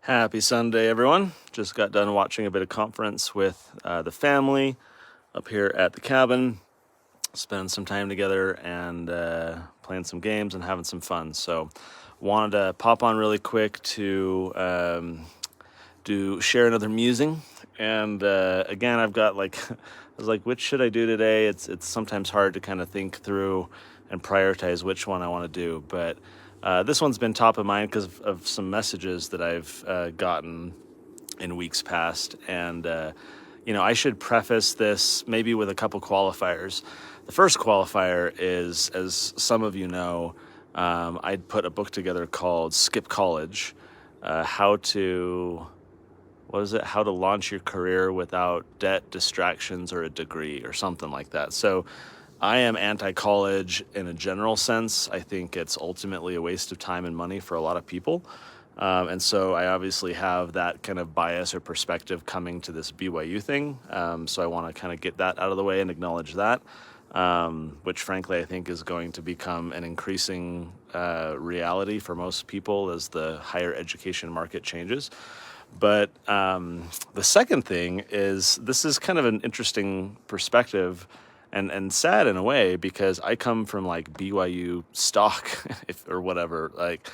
Happy Sunday, everyone. Just got done watching a bit of conference with the family up here at the cabin, spending some time together and playing some games and having some fun. So wanted to pop on really quick to share another musing. And again, I've got I was like, which should I do today? It's sometimes hard to kind of think through and prioritize which one I want to do, but this one's been top of mind because of some messages that I've gotten in weeks past. And, I should preface this maybe with a couple qualifiers. The first qualifier is, as some of you know, I'd put a book together called Skip College, How to launch your career without debt, distractions, or a degree, or something like that. So I am anti-college in a general sense. I think it's ultimately a waste of time and money for a lot of people. And so I obviously have that kind of bias or perspective coming to this BYU thing. So I want to kind of get that out of the way and acknowledge that, which frankly I think is going to become an increasing reality for most people as the higher education market changes. But the second thing is, this is kind of an interesting perspective and sad in a way, because I come from like BYU stock or whatever. Like,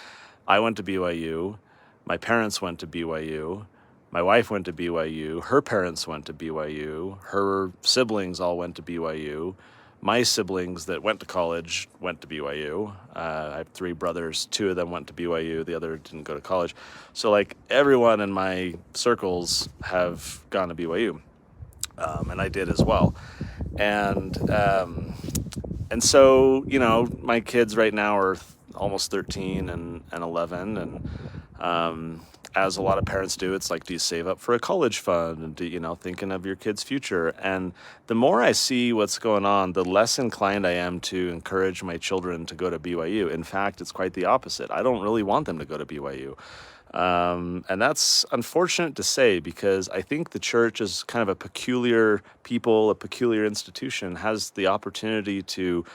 I went to BYU, my parents went to BYU, my wife went to BYU, her parents went to BYU, her siblings all went to BYU. My siblings that went to college went to BYU. I have three brothers. Two of them went to BYU. The other didn't go to college. So like everyone in my circles have gone to BYU. And I did as well. And so, my kids right now are almost 13 and 11. And as a lot of parents do, it's like, do you save up for a college fund? And thinking of your kid's future. And the more I see what's going on, the less inclined I am to encourage my children to go to BYU. In fact, it's quite the opposite. I don't really want them to go to BYU. And that's unfortunate to say, because I think the church is kind of a peculiar people, a peculiar institution, has the opportunity to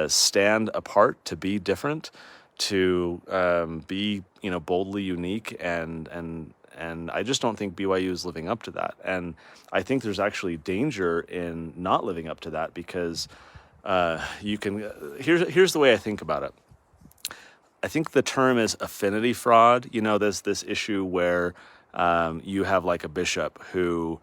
stand apart, to be different, to be boldly unique, and I just don't think BYU is living up to that. And I think there's actually danger in not living up to that, because here's the way I think about it. I think the term is affinity fraud. There's this issue where you have like a bishop who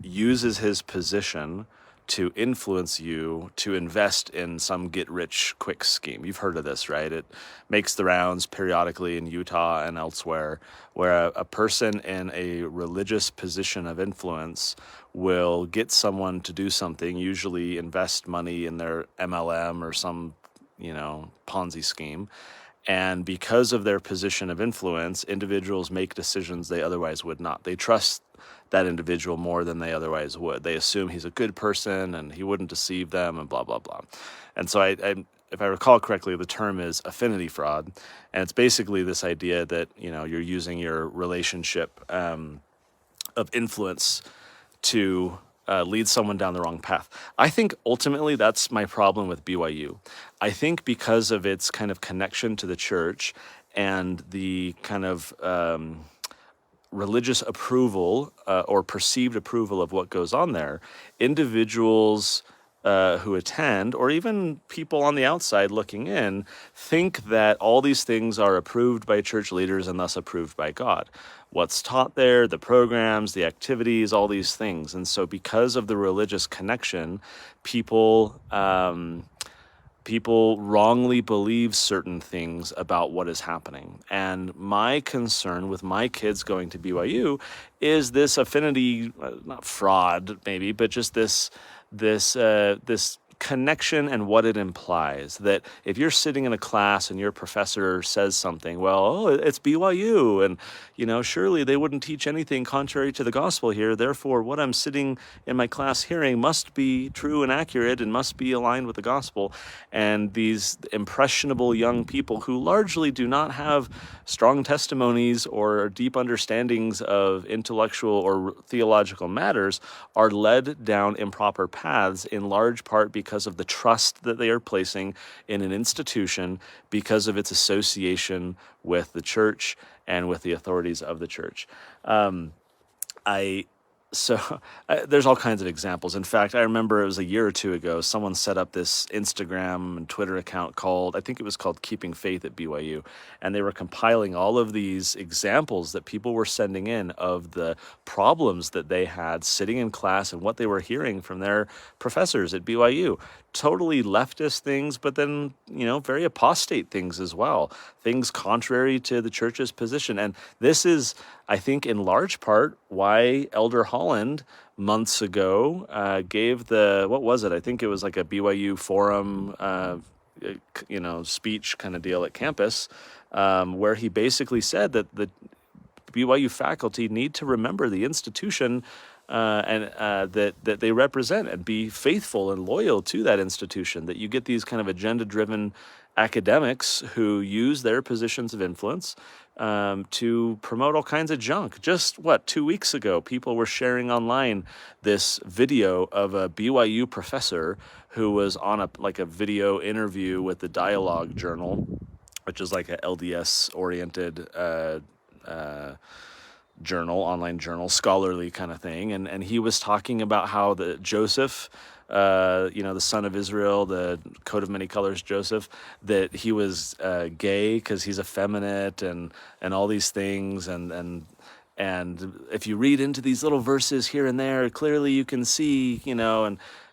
uses his position to influence you to invest in some get-rich-quick scheme. You've heard of this, right? It makes the rounds periodically in Utah and elsewhere, where a person in a religious position of influence will get someone to do something, usually invest money in their MLM or some Ponzi scheme. And because of their position of influence, individuals make decisions they otherwise would not. They trust that individual more than they otherwise would. They assume he's a good person and he wouldn't deceive them and blah, blah, blah. And so if I recall correctly, the term is affinity fraud. And it's basically this idea that, you're using your relationship of influence to lead someone down the wrong path. I think ultimately that's my problem with BYU. I think because of its kind of connection to the church and the kind of religious approval or perceived approval of what goes on there, individuals who attend, or even people on the outside looking in, think that all these things are approved by church leaders and thus approved by God. What's taught there, the programs, the activities, all these things. And so because of the religious connection, people wrongly believe certain things about what is happening. And my concern with my kids going to BYU is this affinity, not fraud maybe, but just this connection and what it implies. That if you're sitting in a class and your professor says something, it's BYU, and surely they wouldn't teach anything contrary to the gospel here, therefore what I'm sitting in my class hearing must be true and accurate and must be aligned with the gospel. And these impressionable young people who largely do not have strong testimonies or deep understandings of intellectual or theological matters are led down improper paths, in large part because because of the trust that they are placing in an institution because of its association with the church and with the authorities of the church. I so there's all kinds of examples. In fact, I remember it was a year or two ago, someone set up this Instagram and Twitter account called, I think it was called Keeping Faith at BYU. And they were compiling all of these examples that people were sending in of the problems that they had sitting in class and what they were hearing from their professors at BYU. Totally leftist things, but then, very apostate things as well. Things contrary to the church's position. And this is, I think, in large part why Elder Holland months ago gave what was it? I think it was like a BYU forum, speech kind of deal at campus, where he basically said that the BYU faculty need to remember the institution that they represent and be faithful and loyal to that institution. That you get these kind of agenda-driven academics who use their positions of influence to promote all kinds of junk. Just 2 weeks ago, people were sharing online this video of a BYU professor who was on a video interview with the Dialogue Journal, which is like a LDS-oriented journal, online journal, scholarly kind of thing. And he was talking about how the Joseph, the son of Israel, the coat of many colors Joseph, that he was gay because he's effeminate and all these things. And if you read into these little verses here and there, clearly you can see,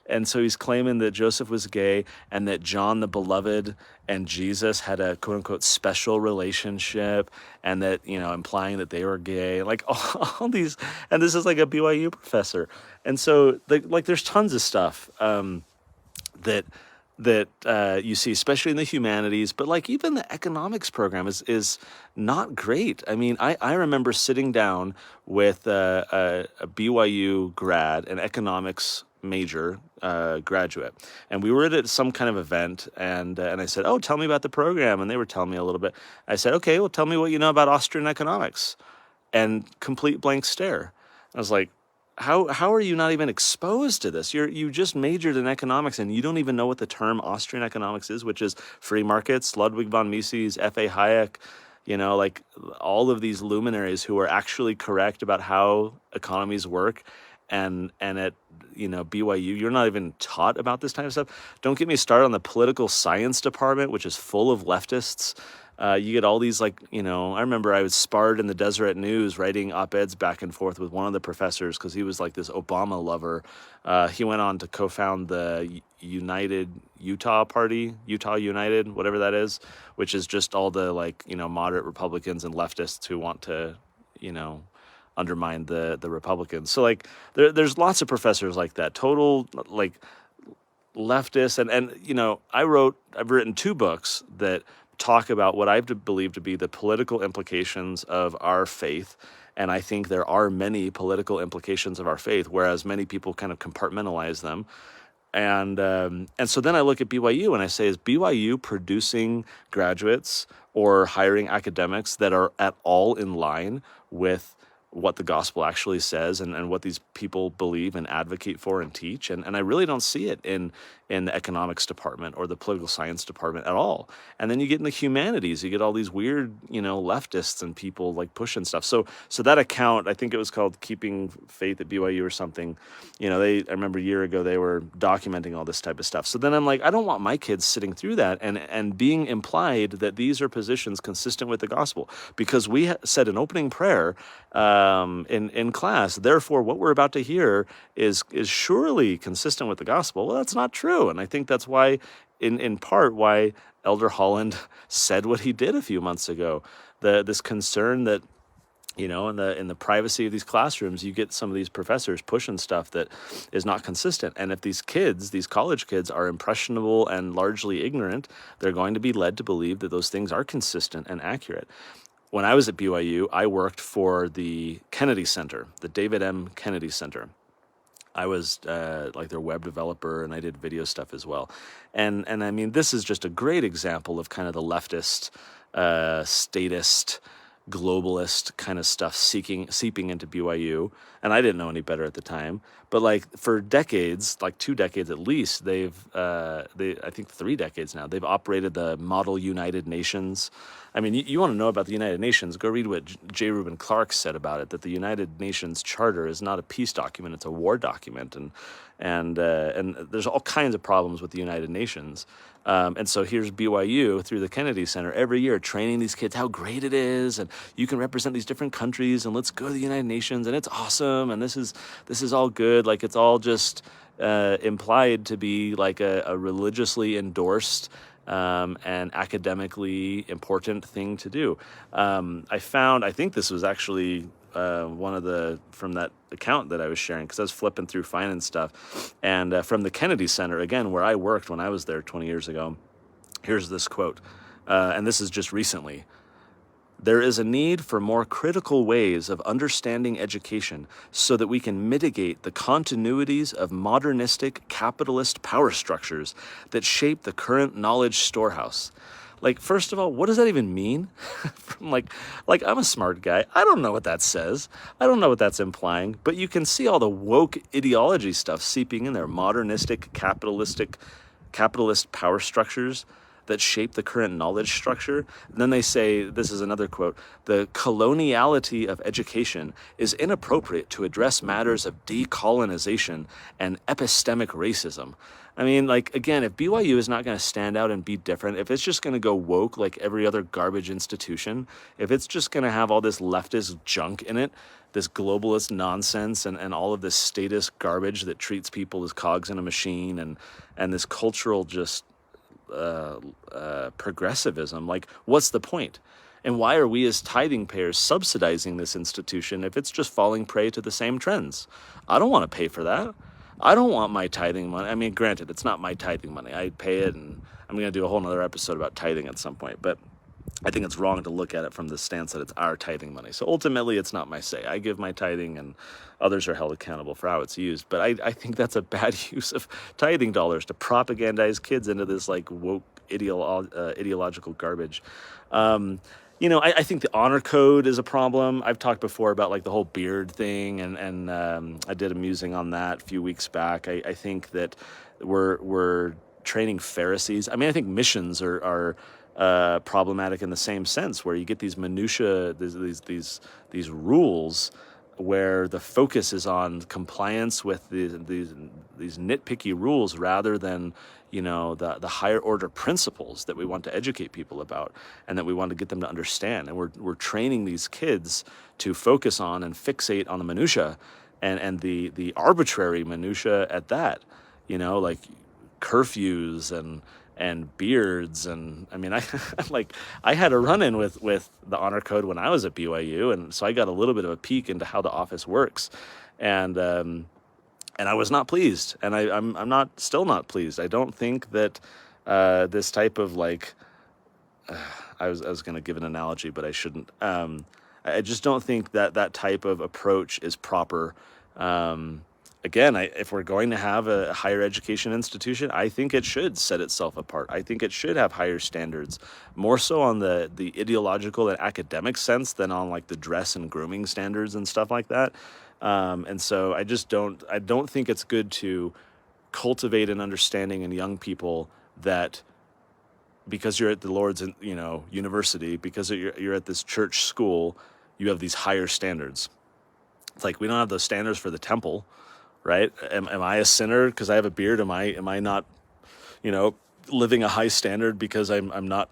and so he's claiming that Joseph was gay and that John the Beloved and Jesus had a quote unquote special relationship, and that, implying that they were gay, like all these, and this is like a BYU professor. And so there's tons of stuff that you see, especially in the humanities, but even the economics program is not great. I mean, I remember sitting down with a BYU grad, an economics major graduate, and we were at some kind of event, and I said, "Oh, tell me about the program," and they were telling me a little bit. I said, "Okay, well, tell me what you know about Austrian economics," and complete blank stare. I was like, How are you not even exposed to this? You just majored in economics and you don't even know what the term Austrian economics is, which is free markets, Ludwig von Mises, F.A. Hayek, all of these luminaries who are actually correct about how economies work. And at BYU, you're not even taught about this type of stuff. Don't get me started on the political science department, which is full of leftists. You get all these I remember I was sparred in the Deseret News writing op-eds back and forth with one of the professors because he was like this Obama lover. He went on to co-found the United Utah Party, Utah United, whatever that is, which is just all the moderate Republicans and leftists who want to, undermine the Republicans. So there's lots of professors like that, total leftists. And I've written 2 books that talk about what I believe to be the political implications of our faith. And I think there are many political implications of our faith, whereas many people kind of compartmentalize them. And so then I look at BYU and I say, is BYU producing graduates or hiring academics that are at all in line with what the gospel actually says and what these people believe and advocate for and teach? And I really don't see it in the economics department or the political science department at all. And then you get in the humanities, you get all these weird, leftists and people pushing stuff. So that account, I think it was called Keeping Faith at BYU or something. I remember a year ago they were documenting all this type of stuff. So then I'm like, I don't want my kids sitting through that and being implied that these are positions consistent with the gospel, because we said an opening prayer in class, therefore what we're about to hear is surely consistent with the gospel. Well, that's not true. And I think that's why, in part, why Elder Holland said what he did a few months ago. This concern that, in the privacy of these classrooms, you get some of these professors pushing stuff that is not consistent. And if these college kids are impressionable and largely ignorant, they're going to be led to believe that those things are consistent and accurate. When I was at BYU, I worked for the Kennedy Center, the David M. Kennedy Center. I was their web developer, and I did video stuff as well. And I mean, this is just a great example of kind of the leftist, statist globalist kind of stuff seeping into BYU, and I didn't know any better at the time. But like for decades, like 2 decades at least, I think 3 decades now, they've operated the Model United Nations. I mean, you want to know about the United Nations, go read what J. Reuben Clark said about it, that the United Nations Charter is not a peace document, it's a war document. And there's all kinds of problems with the United Nations. And so here's BYU through the Kennedy Center every year training these kids how great it is, and you can represent these different countries, and let's go to the United Nations, and it's awesome, and this is all good. Like it's all just implied to be like a religiously endorsed and academically important thing to do. I think this was actually one of from that account that I was sharing, because I was flipping through finance stuff, and from the Kennedy Center, again, where I worked when I was there 20 years ago, here's this quote, and this is just recently. There is a need for more critical ways of understanding education so that we can mitigate the continuities of modernistic capitalist power structures that shape the current knowledge storehouse. Like, first of all, what does that even mean? like I'm a smart guy. I don't know what that says. I don't know what that's implying, but you can see all the woke ideology stuff seeping in there. Modernistic, capitalist power structures that shape the current knowledge structure. And then they say, this is another quote, the coloniality of education is inappropriate to address matters of decolonization and epistemic racism. I mean, like, again, if BYU is not going to stand out and be different, if it's just going to go woke like every other garbage institution, if it's just going to have all this leftist junk in it, this globalist nonsense and all of this statist garbage that treats people as cogs in a machine, and this cultural just progressivism, like, what's the point? And why are we as tithing payers subsidizing this institution if it's just falling prey to the same trends? I don't want to pay for that. I don't want my tithing money. I mean, granted, it's not my tithing money. I pay it, and I'm going to do a whole nother episode about tithing at some point, but I think it's wrong to look at it from the stance that it's our tithing money. So ultimately, it's not my say. I give my tithing, and others are held accountable for how it's used. But I think that's a bad use of tithing dollars to propagandize kids into this like woke ideological garbage. I think the honor code is a problem. I've talked before about like the whole beard thing, and I did a musing on that a few weeks back. I think that we're training Pharisees. I mean, I think missions are problematic in the same sense, where you get these minutia, these rules, where the focus is on compliance with these nitpicky rules rather than the higher order principles that we want to educate people about and that we want to get them to understand. And we're training these kids to focus on and fixate on the minutia and the arbitrary minutia at that, like curfews and beards. And I mean, I had a run-in with the honor code when I was at BYU, and so I got a little bit of a peek into how the office works, and I was not pleased, and I'm still not pleased. I don't think that this type of like I was going to give an analogy, but I shouldn't. I just don't think that type of approach is proper. Again, if we're going to have a higher education institution, I think it should set itself apart. I think it should have higher standards, more so on the ideological and academic sense than on like the dress and grooming standards and stuff like that. And so I don't think it's good to cultivate an understanding in young people that because you're at the Lord's, university, because you're at this church school, you have these higher standards. It's like, we don't have those standards for the temple. Right? Am I a sinner because I have a beard? Am I not, living a high standard because I'm not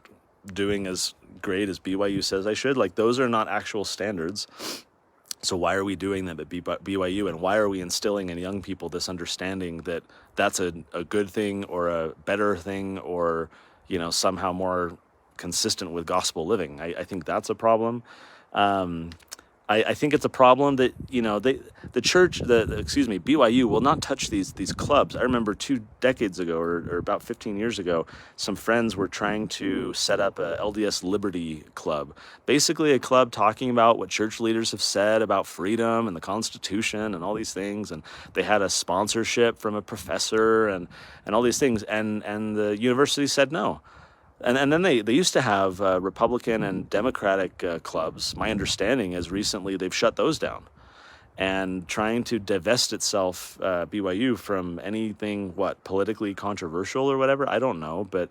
doing as great as BYU says I should? Like, those are not actual standards. So why are we doing them at BYU? And why are we instilling in young people this understanding that that's a good thing or a better thing or, somehow more consistent with gospel living? I think that's a problem. I think it's a problem that, BYU will not touch these clubs. I remember 2 decades ago or about 15 years ago, some friends were trying to set up a LDS Liberty Club, basically a club talking about what church leaders have said about freedom and the Constitution and all these things. And they had a sponsorship from a professor and all these things. And the university said no. And then they used to have Republican and Democratic clubs. My understanding is recently they've shut those down and trying to divest itself, BYU, from anything, politically controversial or whatever. I don't know. But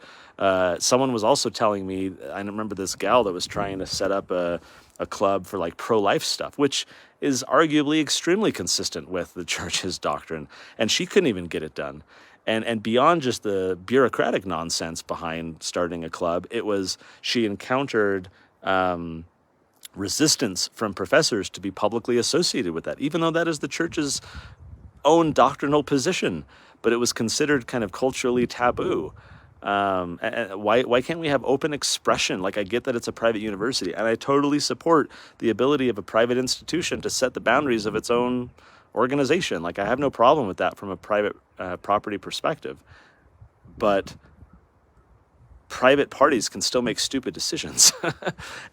someone was also telling me, I remember this gal that was trying to set up a club for like pro-life stuff, which is arguably extremely consistent with the church's doctrine. And she couldn't even get it done. And beyond just the bureaucratic nonsense behind starting a club, she encountered resistance from professors to be publicly associated with that, even though that is the church's own doctrinal position. But it was considered kind of culturally taboo. And why can't we have open expression? Like, I get that it's a private university, and I totally support the ability of a private institution to set the boundaries of its own organization. Like, I have no problem with that from a private property perspective. But private parties can still make stupid decisions.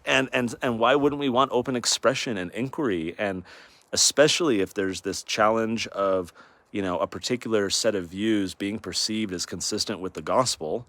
and why wouldn't we want open expression and inquiry? And especially if there's this challenge of, a particular set of views being perceived as consistent with the gospel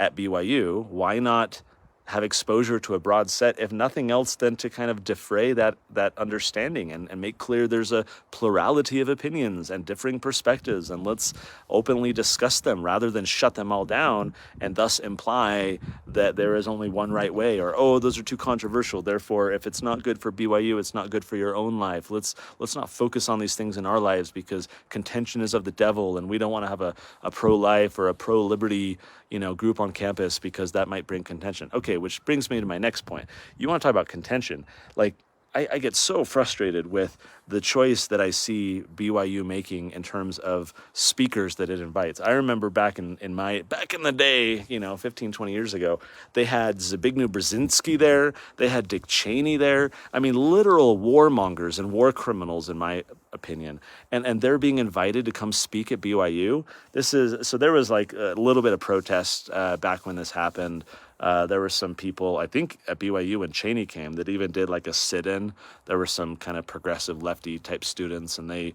at BYU, why not have exposure to a broad set, if nothing else than to kind of defray that understanding and make clear there's a plurality of opinions and differing perspectives, and let's openly discuss them rather than shut them all down and thus imply that there is only one right way, or, oh, those are too controversial, therefore if it's not good for BYU, it's not good for your own life. Let's not focus on these things in our lives because contention is of the devil, and we don't want to have a pro-life or a pro-liberty group on campus because that might bring contention. Okay, which brings me to my next point. You want to talk about contention. Like, I get so frustrated with the choice that I see BYU making in terms of speakers that it invites. I remember back in the day, 15, 20 years ago, they had Zbigniew Brzezinski there. They had Dick Cheney there. I mean, literal warmongers and war criminals, in my opinion. And they're being invited to come speak at BYU. So there was like a little bit of protest back when this happened. There were some people, I think, at BYU when Cheney came that even did like a sit-in. There were some kind of progressive lefty type students, and they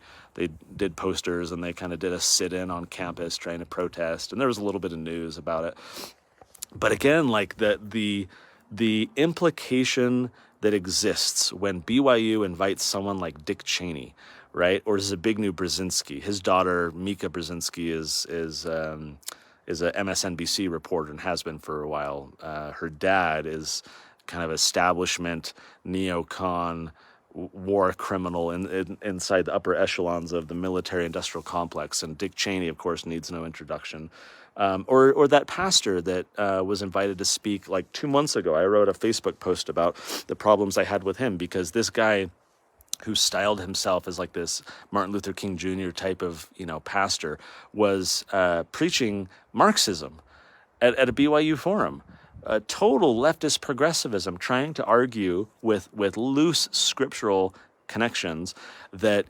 did posters and they kind of did a sit-in on campus trying to protest. And there was a little bit of news about it. But again, like the implication that exists when BYU invites someone like Dick Cheney, right, or Zbigniew Brzezinski. His daughter Mika Brzezinski is a MSNBC reporter and has been for a while. Her dad is kind of establishment neocon war criminal inside the upper echelons of the military-industrial complex. And Dick Cheney, of course, needs no introduction. Or that pastor that was invited to speak like 2 months ago. I wrote a Facebook post about the problems I had with him because this guy who styled himself as like this Martin Luther King Jr. type of, pastor, was preaching Marxism at a BYU forum. Total leftist progressivism, trying to argue with loose scriptural connections that,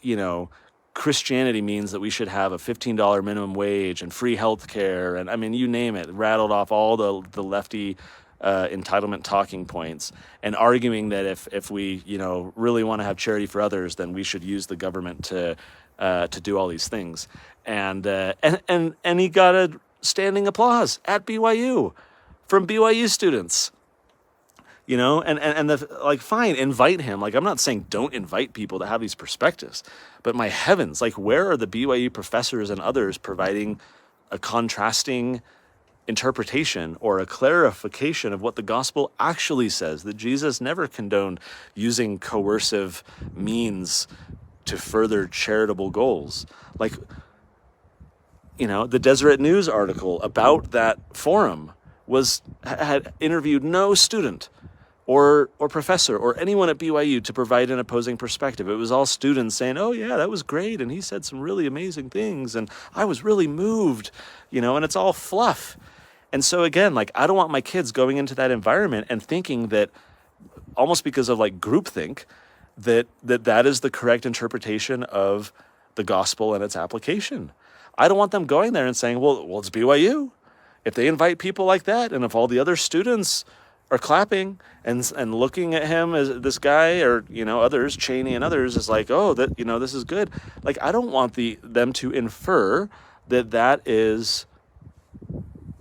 Christianity means that we should have a $15 minimum wage and free health care. And I mean, you name it, rattled off all the lefty entitlement talking points, and arguing that if we really want to have charity for others, then we should use the government to do all these things, and he got a standing applause at BYU from BYU students, fine, invite him. Like, I'm not saying don't invite people to have these perspectives, but my heavens, like, where are the BYU professors and others providing a contrasting interpretation or a clarification of what the gospel actually says, that Jesus never condoned using coercive means to further charitable goals? Like, the Deseret News article about that forum had interviewed no student or professor or anyone at BYU to provide an opposing perspective. It was all students saying, oh yeah, that was great, and he said some really amazing things, and I was really moved, and it's all fluff. And so again, like, I don't want my kids going into that environment and thinking that, almost because of like groupthink, that is the correct interpretation of the gospel and its application. I don't want them going there and saying, well, it's BYU. If they invite people like that, and if all the other students are clapping and looking at him as this guy, or others, Cheney and others, is like, oh, that this is good. Like, I don't want them to infer that is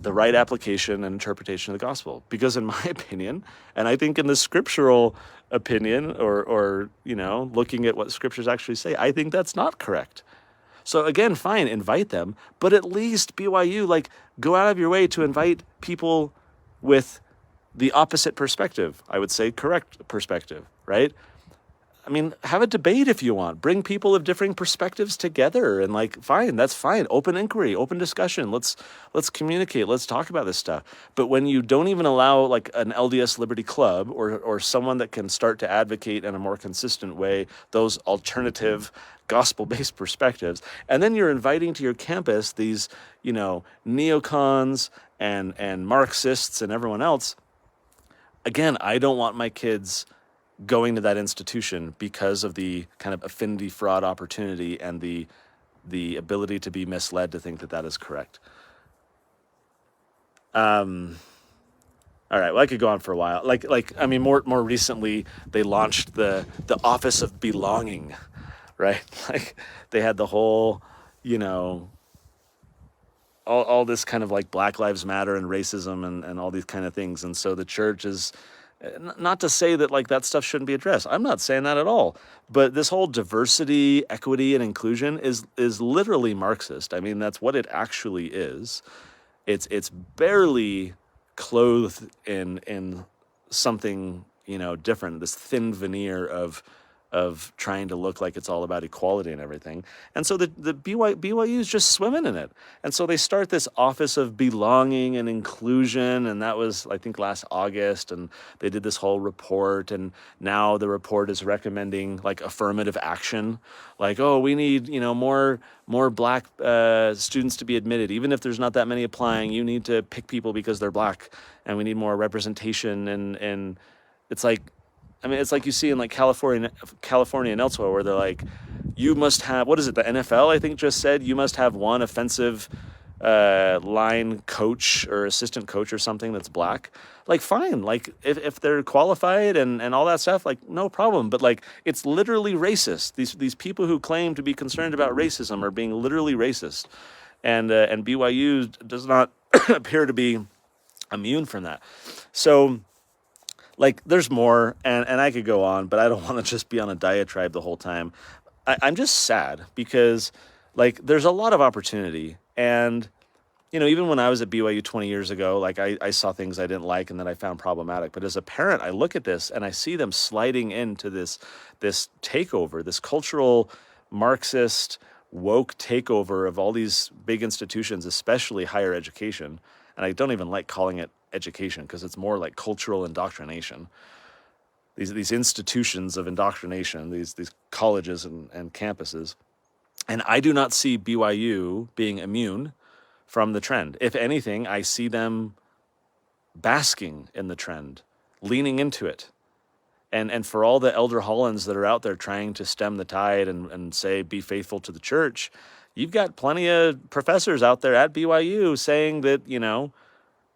the right application and interpretation of the gospel. Because in my opinion, and I think in the scriptural opinion, or looking at what scriptures actually say, I think that's not correct. So again, fine, invite them, but at least BYU, like, go out of your way to invite people with the opposite perspective. I would say correct perspective, right? I mean, have a debate if you want. Bring people of differing perspectives together, and like, fine, that's fine. Open inquiry, open discussion. Let's communicate. Let's talk about this stuff. But when you don't even allow like an LDS Liberty Club or someone that can start to advocate in a more consistent way those alternative gospel-based perspectives, and then you're inviting to your campus these, neocons and Marxists and everyone else. Again, I don't want my kids going to that institution because of the kind of affinity fraud opportunity and the ability to be misled to think that that is correct. All right, well, I could go on for a while. I mean, more recently, they launched the Office of Belonging, right? Like, they had the whole, all this kind of like Black Lives Matter and racism and all these kind of things. And so the church is, not to say that like that stuff shouldn't be addressed. I'm not saying that at all. But this whole diversity, equity, and inclusion is literally Marxist. I mean, that's what it actually is. It's barely clothed in something, different, this thin veneer of trying to look like it's all about equality and everything. And so the BYU is just swimming in it. And so they start this Office of Belonging and Inclusion, and that was, I think, last August, and they did this whole report, and now the report is recommending like affirmative action, like, oh, we need, more Black students to be admitted. Even if there's not that many applying, you need to pick people because they're Black, and we need more representation. And it's like, I mean, it's like you see in like California and elsewhere, where they're like, you must have, what is it, the NFL, I think, just said you must have one offensive line coach or assistant coach or something that's Black. Like, fine, like if they're qualified and all that stuff, like, no problem. But like, it's literally racist. These people who claim to be concerned about racism are being literally racist, and BYU does not appear to be immune from that. So, like, there's more, and I could go on, but I don't want to just be on a diatribe the whole time. I'm just sad because, like, there's a lot of opportunity. And, even when I was at BYU 20 years ago, like, I saw things I didn't like and that I found problematic. But as a parent, I look at this and I see them sliding into this takeover, this cultural Marxist woke takeover of all these big institutions, especially higher education. And I don't even like calling it education because it's more like cultural indoctrination. These institutions of indoctrination, these colleges and campuses. And I do not see BYU being immune from the trend. If anything, I see them basking in the trend, leaning into it. And for all the elder Hollands that are out there trying to stem the tide and say, be faithful to the church, you've got plenty of professors out there at BYU saying that,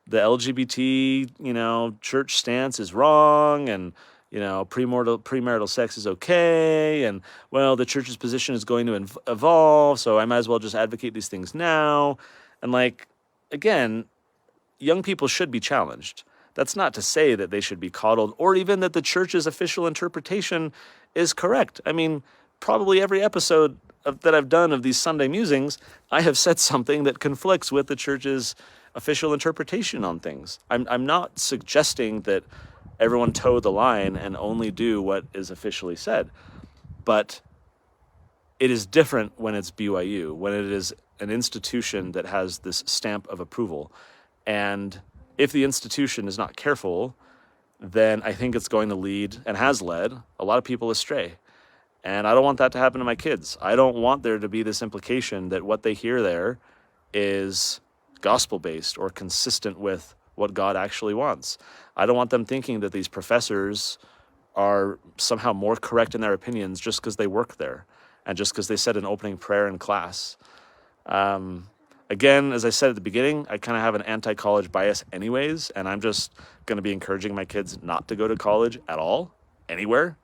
the LGBT, church stance is wrong, and, premarital sex is okay, and, well, the church's position is going to evolve, so I might as well just advocate these things now. And, like, again, young people should be challenged. That's not to say that they should be coddled, or even that the church's official interpretation is correct. I mean, probably every episode that I've done of these Sunday musings, I have said something that conflicts with the church's official interpretation on things. I'm not suggesting that everyone toe the line and only do what is officially said, but it is different when it's BYU, when it is an institution that has this stamp of approval. And if the institution is not careful, then I think it's going to lead, and has led, a lot of people astray. And I don't want that to happen to my kids. I don't want there to be this implication that what they hear there is gospel-based or consistent with what God actually wants. I don't want them thinking that these professors are somehow more correct in their opinions just because they work there and just because they said an opening prayer in class. Again, as I said at the beginning, I kind of have an anti-college bias anyways, and I'm just going to be encouraging my kids not to go to college at all, anywhere.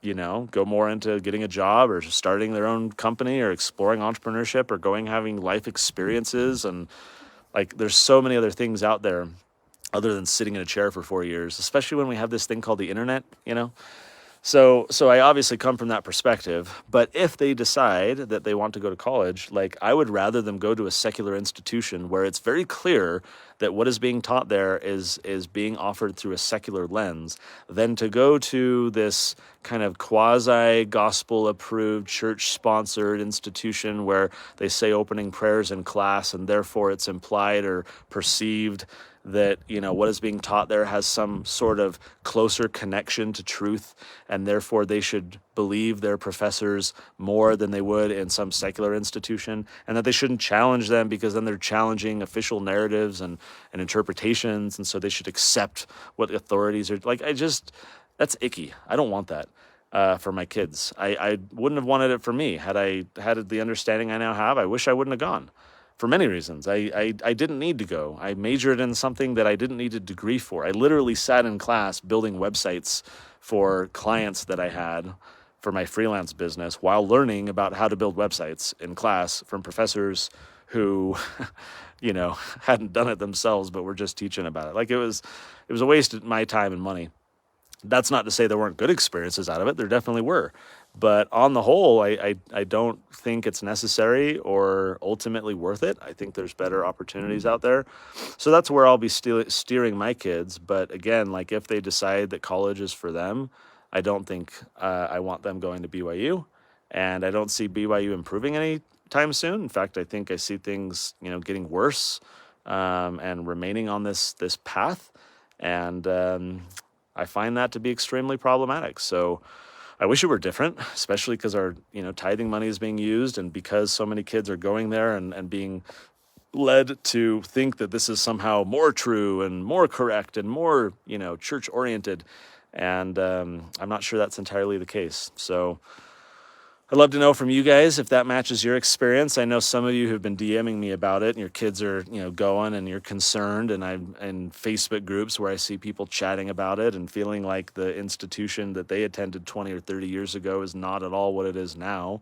go more into getting a job or starting their own company or exploring entrepreneurship or having life experiences. And like, there's so many other things out there other than sitting in a chair for 4 years, especially when we have this thing called the internet. So I obviously come from that perspective, but if they decide that they want to go to college, like, I would rather them go to a secular institution where it's very clear that what is being taught there is being offered through a secular lens than to go to this kind of quasi gospel approved church sponsored institution where they say opening prayers in class and therefore it's implied or perceived that what is being taught there has some sort of closer connection to truth, and therefore they should believe their professors more than they would in some secular institution, and that they shouldn't challenge them because then they're challenging official narratives and interpretations, and so they should accept what the authorities are like. That's icky. I don't want that for my kids. I wouldn't have wanted it for me. Had I had the understanding I now have, I wish I wouldn't have gone. For many reasons. I didn't need to go. I majored in something that I didn't need a degree for. I literally sat in class building websites for clients that I had for my freelance business while learning about how to build websites in class from professors who, hadn't done it themselves, but were just teaching about it. Like, it was a waste of my time and money. That's not to say there weren't good experiences out of it. There definitely were. But on the whole, I don't think it's necessary or ultimately worth it. I think there's better opportunities out there. So that's where I'll be steering my kids. But again, like, if they decide that college is for them, I don't think I want them going to BYU. And I don't see BYU improving anytime soon. In fact, I think I see things, getting worse and remaining on this path. And I find that to be extremely problematic. So I wish it were different, especially because our, tithing money is being used, and because so many kids are going there and being led to think that this is somehow more true and more correct and more, church oriented. And I'm not sure that's entirely the case. So I'd love to know from you guys if that matches your experience. I know some of you have been DMing me about it, and your kids are, going, and you're concerned. And I'm in Facebook groups where I see people chatting about it and feeling like the institution that they attended 20 or 30 years ago is not at all what it is now.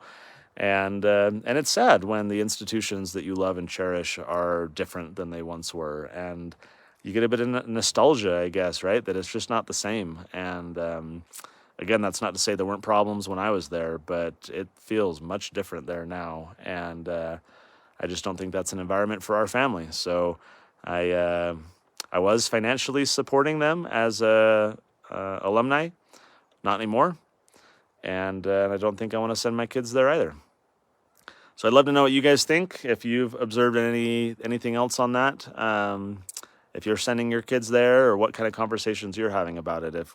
And it's sad when the institutions that you love and cherish are different than they once were. And you get a bit of nostalgia, I guess, right? That it's just not the same. And again, that's not to say there weren't problems when I was there, but it feels much different there now. And I just don't think that's an environment for our family. So I was financially supporting them as alumni, not anymore. And I don't think I want to send my kids there either. So I'd love to know what you guys think. If you've observed anything else on that, if you're sending your kids there, or what kind of conversations you're having about it.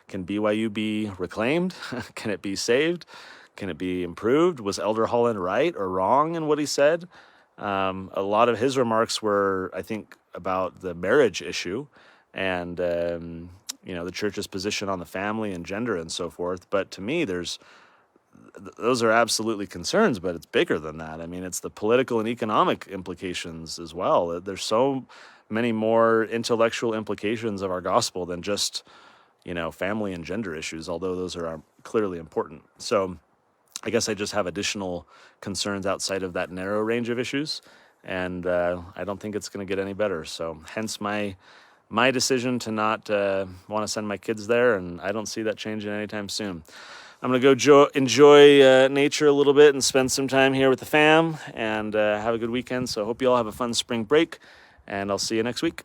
Can BYU be reclaimed? Can it be saved? Can it be improved? Was Elder Holland right or wrong in what he said? A lot of his remarks were, I think, about the marriage issue and, the church's position on the family and gender and so forth. But to me, those are absolutely concerns, but it's bigger than that. I mean, it's the political and economic implications as well. There's so many more intellectual implications of our gospel than just, family and gender issues, although those are clearly important. So I guess I just have additional concerns outside of that narrow range of issues, and I don't think it's going to get any better. So hence my decision to not want to send my kids there, and I don't see that changing anytime soon. I'm going to go enjoy nature a little bit and spend some time here with the fam and have a good weekend. So I hope you all have a fun spring break, and I'll see you next week.